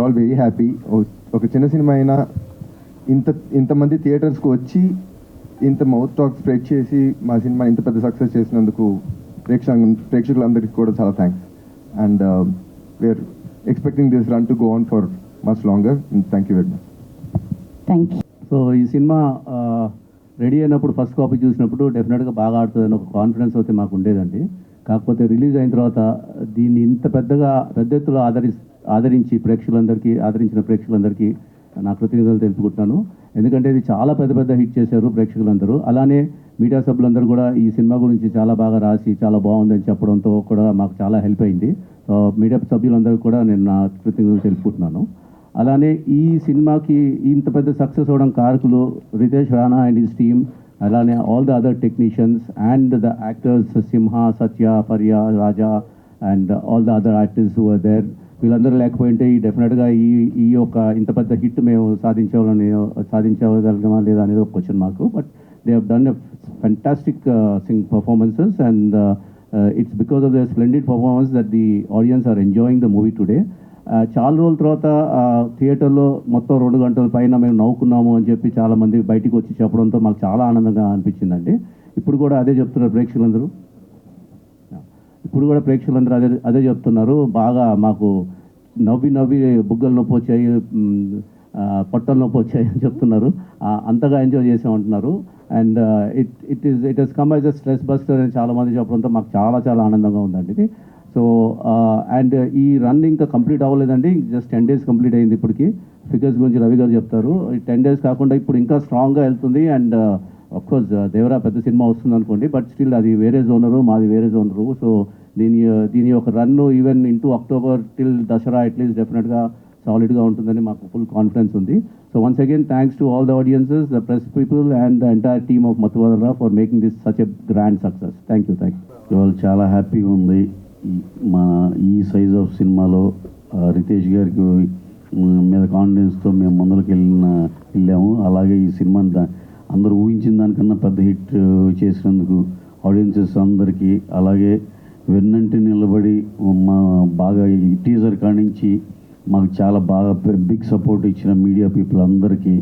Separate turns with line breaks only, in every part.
All very happy. ఒక చిన్న cinema అయినా ఇంతమంది థియేటర్స్కి వచ్చి ఇంత మౌత్ టాక్ స్ప్రెడ్ చేసి మా సినిమా ఇంత పెద్ద సక్సెస్ చేసినందుకు ప్రేక్షకులందరికీ కూడా చాలా thanks. And we're expecting this run to go on for much longer. Thank you very much.
Thank you.
So ఈ సినిమా రెడీ అయినప్పుడు ఫస్ట్ కాపీ చూసినప్పుడు డెఫినెట్గా బాగా ఆడుతుందని ఒక కాన్ఫిడెన్స్ అయితే మాకు ఉండేదండి. కాకపోతే రిలీజ్ అయిన తర్వాత దీన్ని ఇంత పెద్దగా పెద్ద ఎత్తులో ఆదరించిన ప్రేక్షకులందరికీ నా కృతజ్ఞతలు తెలుపుకుంటున్నాను. ఎందుకంటే ఇది చాలా పెద్ద హిట్ చేశారు ప్రేక్షకులందరూ. అలానే మీడియా సభ్యులందరూ కూడా ఈ సినిమా గురించి చాలా బాగా రాసి చాలా బాగుందని చెప్పడంతో కూడా మాకు చాలా హెల్ప్ అయింది. సో మీడియా సభ్యులందరూ కూడా నేను నా కృతజ్ఞతలు తెలుపుకుంటున్నాను. అలానే ఈ సినిమాకి ఇంత పెద్ద సక్సెస్ అవ్వడం కారకులు Ritesh Rana and his team, అలానే all the other technicians and the actors Simha, Satya, Faria, Raja and all the other artist who are there. వీళ్ళందరూ లేకపోయింటే డెఫినెట్గా ఈ యొక్క ఇంత పెద్ద హిట్ మేము సాధించగలమా లేదా అనేది ఒక క్వశ్చన్ మాకు. But they have done a fantastic performances and it's because of the splendid performance that the audience are enjoying the movie today. చాలా రోజుల తర్వాత థియేటర్లో మొత్తం 2 గంటల పైన మేము నవ్వుకున్నాము అని చెప్పి చాలామంది బయటికి వచ్చి చెప్పడంతో మాకు చాలా ఆనందంగా అనిపించిందండి. ఇప్పుడు కూడా అదే చెప్తున్నారు ప్రేక్షకులందరూ అదే చెప్తున్నారు. బాగా మాకు నవ్వి బుగ్గలు నొప్పి వచ్చాయి, పొట్టలు నొప్పి వచ్చాయి అని చెప్తున్నారు. అంతగా ఎంజాయ్ చేసామంటున్నారు. And it has come as a stress buster అని చాలామంది చెప్పడంతో మాకు చాలా ఆనందంగా ఉందండి ఇది. సో అండ్ ఈ రన్ ఇంకా కంప్లీట్ అవ్వలేదండి, జస్ట్ 10 days కంప్లీట్ అయింది. ఇప్పటికి ఫిగర్స్ గురించి రవి గారు చెప్తారు. 10 days కాకుండా ఇప్పుడు ఇంకా స్ట్రాంగ్గా వెళ్తుంది. అండ్ అఫ్కోర్స్ దేవరా పెద్ద సినిమా వస్తుంది అనుకోండి, బట్ స్టిల్ అది వేరే జోనరు, మాది వేరే జోనరు. సో దీని యొక్క రన్ను even into October till Dasara at least డెఫినెట్గా సాలిడ్గా ఉంటుందని మాకు ఫుల్ కాన్ఫిడెన్స్ ఉంది. So once again thanks to all the audiences, the press people and the entire team of Mathu Vadalara for making this such a grand success. Thank you.
ఇవాళ చాలా హ్యాపీగా ఉంది. మన ఈ సైజ్ ఆఫ్ సినిమాలో రితేష్ గారికి మీద కాన్ఫిడెన్స్తో మేము ముందరికి వెళ్ళాము. అలాగే ఈ సినిమా అందరూ ఊహించిన దానికన్నా పెద్ద హిట్ చేసినందుకు ఆడియన్సెస్ అందరికీ, అలాగే వెన్నంటి నిలబడి బాగా ఈ టీజర్ కానించి మాకు చాలా బాగా బిగ్ సపోర్ట్ ఇచ్చిన మీడియా పీపుల్ అందరికీ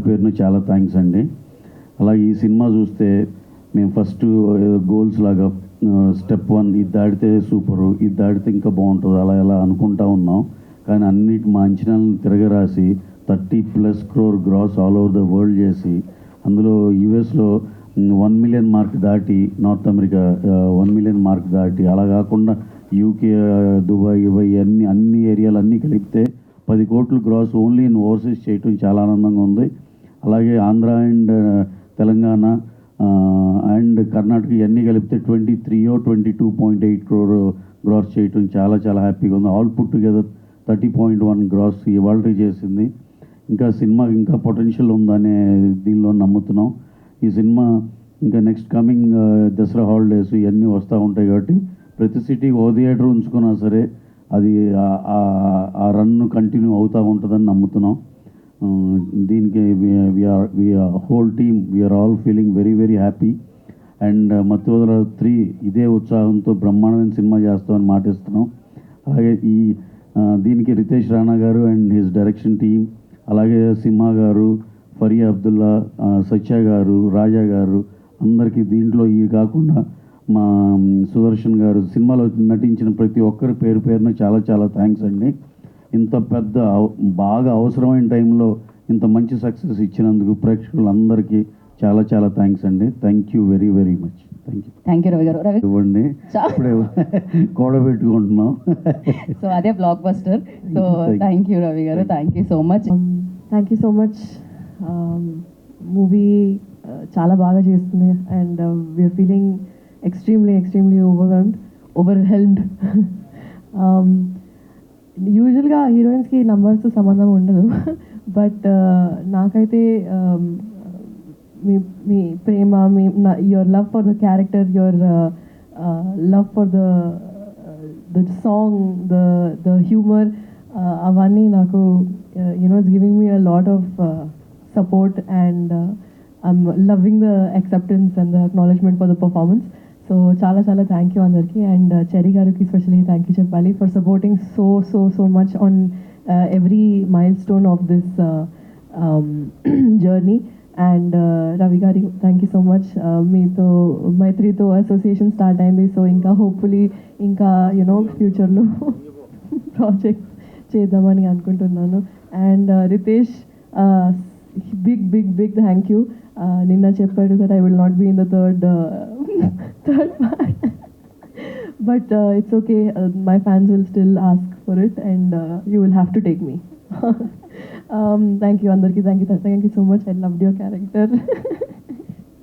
పేరున చాలా థ్యాంక్స్ అండి. అలాగే ఈ సినిమా చూస్తే మేము ఫస్ట్ గోల్స్ లాగా స్టెప్ 1 ఇది దాడితే సూపరు, ఇది దాడితే ఇంకా బాగుంటుంది అలా అనుకుంటా ఉన్నాం. కానీ మా అంచనాలను తిరగరాసి 30+ crore gross all over the world చేసి, అందులో యూఎస్లో 1 million మార్క్ దాటి, నార్త్ అమెరికా 1 million మార్క్ దాటి, అలా కాకుండా యూకే, దుబాయ్ అన్ని ఏరియాలు అన్నీ కలిపితే 10 crore gross only in overseas చేయటం చాలా ఆనందంగా ఉంది. అలాగే ఆంధ్ర అండ్ తెలంగాణ అండ్ కర్ణాటక ఇవన్నీ కలిపితే 22.8 crore గ్రాస్ చేయటం చాలా హ్యాపీగా ఉంది. ఆల్ పుట్ టుగెదర్ 30.1 గ్రాస్ ఇవాళ చేసింది. ఇంకా సినిమాకి ఇంకా పొటెన్షియల్ ఉందనే దీనిలో నమ్ముతున్నాం. ఈ సినిమా ఇంకా నెక్స్ట్ కమింగ్ దసరా హాలిడేస్ ఇవన్నీ వస్తూ ఉంటాయి కాబట్టి ప్రతి సిటీకి ఓ థియేటర్ ఉంచుకున్నా సరే అది ఆ రన్ను కంటిన్యూ అవుతూ ఉంటుందని నమ్ముతున్నాం. దీనికి whole team we're all feeling very happy. And Mathu Vadalara 3 ఇదే ఉత్సాహంతో బ్రహ్మాండమైన సినిమా చేస్తామని మాటిస్తున్నాం. అలాగే దీనికి రితేష్ రాణా గారు అండ్ హిస్ డైరెక్షన్ టీమ్, అలాగే సింహ గారు, ఫరియా అబ్దుల్లా, సత్య గారు, రాజా గారు అందరికీ, దీంట్లో ఇవి కాకుండా మా సుదర్శన్ గారు, సినిమాలో నటించిన ప్రతి ఒక్కరి పేరున చాలా థ్యాంక్స్ అండి. ఇంత పెద్ద బాగా అవసరమైన టైంలో ఇంత మంచి సక్సెస్ ఇచ్చినందుకు ప్రేక్షకులందరికీ చాలా థ్యాంక్స్ అండి. Thank you very much.
Thank you Ravi garu.
ఇవ్వండి, ఇప్పుడే కూడబెట్టుకుంటున్నాం.
సో అదే blockbuster. So thank you Ravi garu, thank you so much.
Movie చాలా బాగా చేస్తుంది and we're feeling extremely overwhelmed. యూజువల్గా హీరోయిన్స్కి నంబర్స్తో సంబంధం ఉండదు, బట్ నాకైతే మీ ప్రేమ, your love for the character, your love for the song, the humor, అవన్నీ నాకు it's giving me a lot of support and I'm loving the acceptance and the acknowledgement for the performance. So చాలా thank you అందరికీ. And cherry గారికి specially thank you చెప్పాలి for supporting so much on every milestone of this journey. And Ravi Gari, thank you so much. మీతో మైత్రితో association start అయింది, so ఇంకా hopefully ఇంకా ఫ్యూచర్లో ప్రాజెక్ట్ చేద్దామని అనుకుంటున్నాను. And Ritesh, big thank you. నిన్న చెప్పాడు కదా I will not be in the third part, but it's okay, my fans will still ask for it and you will have to take me. Thank you అందరికీ, thank you so much. I loved your character.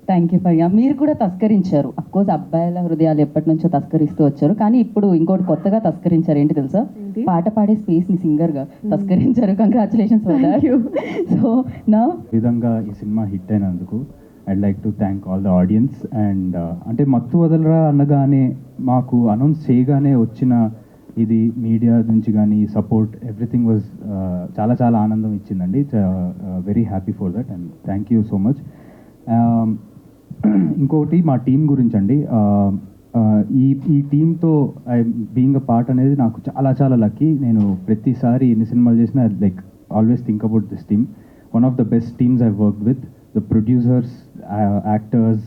Thank you for మీరు కూడా తస్కరించారు. Of course అబ్బాయిల హృదయాలు ఎప్పటి నుంచో తస్కరిస్తూ వచ్చారు, కానీ ఇప్పుడు ఇంకోటి కొత్తగా తస్కరించారు. ఏంటి తెలుసా?
ఏంటి?
పాట పాడే స్పేస్ ని సింగర్ గా తస్కరించారు. Congratulations for that. సో నా
విధంగా ఈ సినిమా హిట్ అయినందుకు I'd like to thank all the audience. And అంటే మత్తు వదలరా అనగానే మాకు అనౌన్స్ చేయగానే వచ్చిన ఇది మీడియా నుంచి కానీ సపోర్ట్ ఎవ్రీథింగ్ వాజ్ చాలా ఆనందం ఇచ్చిందండి. Very happy for that and thank you so much. ఇంకొకటి మా టీం గురించి అండి, ఈ టీంతో బీయింగ్ అ పార్ట్ అనేది నాకు చాలా లక్కీ. నేను ప్రతిసారి ఎన్ని సినిమాలు చేసినా like always think about this team. One of the best teams I work with, the producers, actors,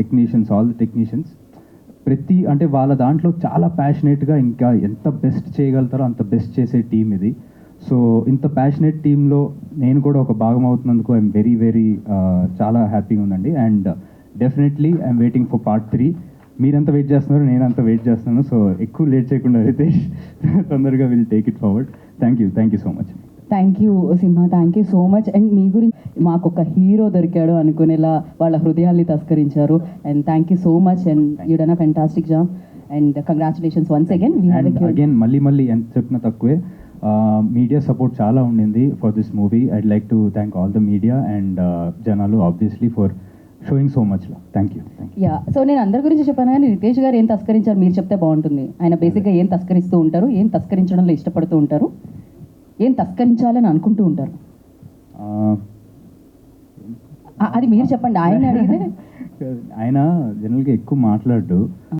technicians, all the technicians. అంటే వాళ్ళ దాంట్లో చాలా ప్యాషనేట్గా ఇంకా ఎంత బెస్ట్ చేయగలుగుతారో అంత బెస్ట్ చేసే టీం ఇది. సో ఇంత ప్యాషనేట్ టీంలో నేను కూడా ఒక భాగం అవుతున్నందుకు ఐఎమ్ వెరీ చాలా హ్యాపీగా ఉందండి. And definitely I'm waiting for part 3. మీరంతా వెయిట్ చేస్తున్నారు, నేను అంతా వెయిట్ చేస్తున్నాను. సో ఎక్కువ లేట్ చేయకుండా రితేష్ తొందరగా will take it forward. Thank you so much.
Thank you Simha, thank you so much. And మీ గురించి మాకు ఒక హీరో దొరికాడు అనుకునేలా వాళ్ళ హృదయాల్ని తస్కరించారు. And thank you so much. And you done a fantastic job and congratulations once again.
And again మళ్ళీ ఎంత చెప్పినా తక్కువే, మీడియా సపోర్ట్ చాలా ఉండింది for this movie. I'd like to thank all the media and జనాలు obviously for showing so much love. Thank you.
Yeah, so నేను అందరి గురించి చెప్పాను, కానీ రితేష్ గారు ఏం తస్కరించారు మీరు చెప్తే బాగుంటుంది. ఆయన బేసిక్గా ఏం తస్కరిస్తూ ఉంటారు, ఏం తస్కరించడంలో ఇష్టపడుతూ ఉంటారు, ఏం తస్కరించాలని అనుకుంటూ ఉంటారు, అది మీరు చెప్పండి. ఆయన అడిగితే
ఆయన జనరల్గా ఎక్కువ మాట్లాడు.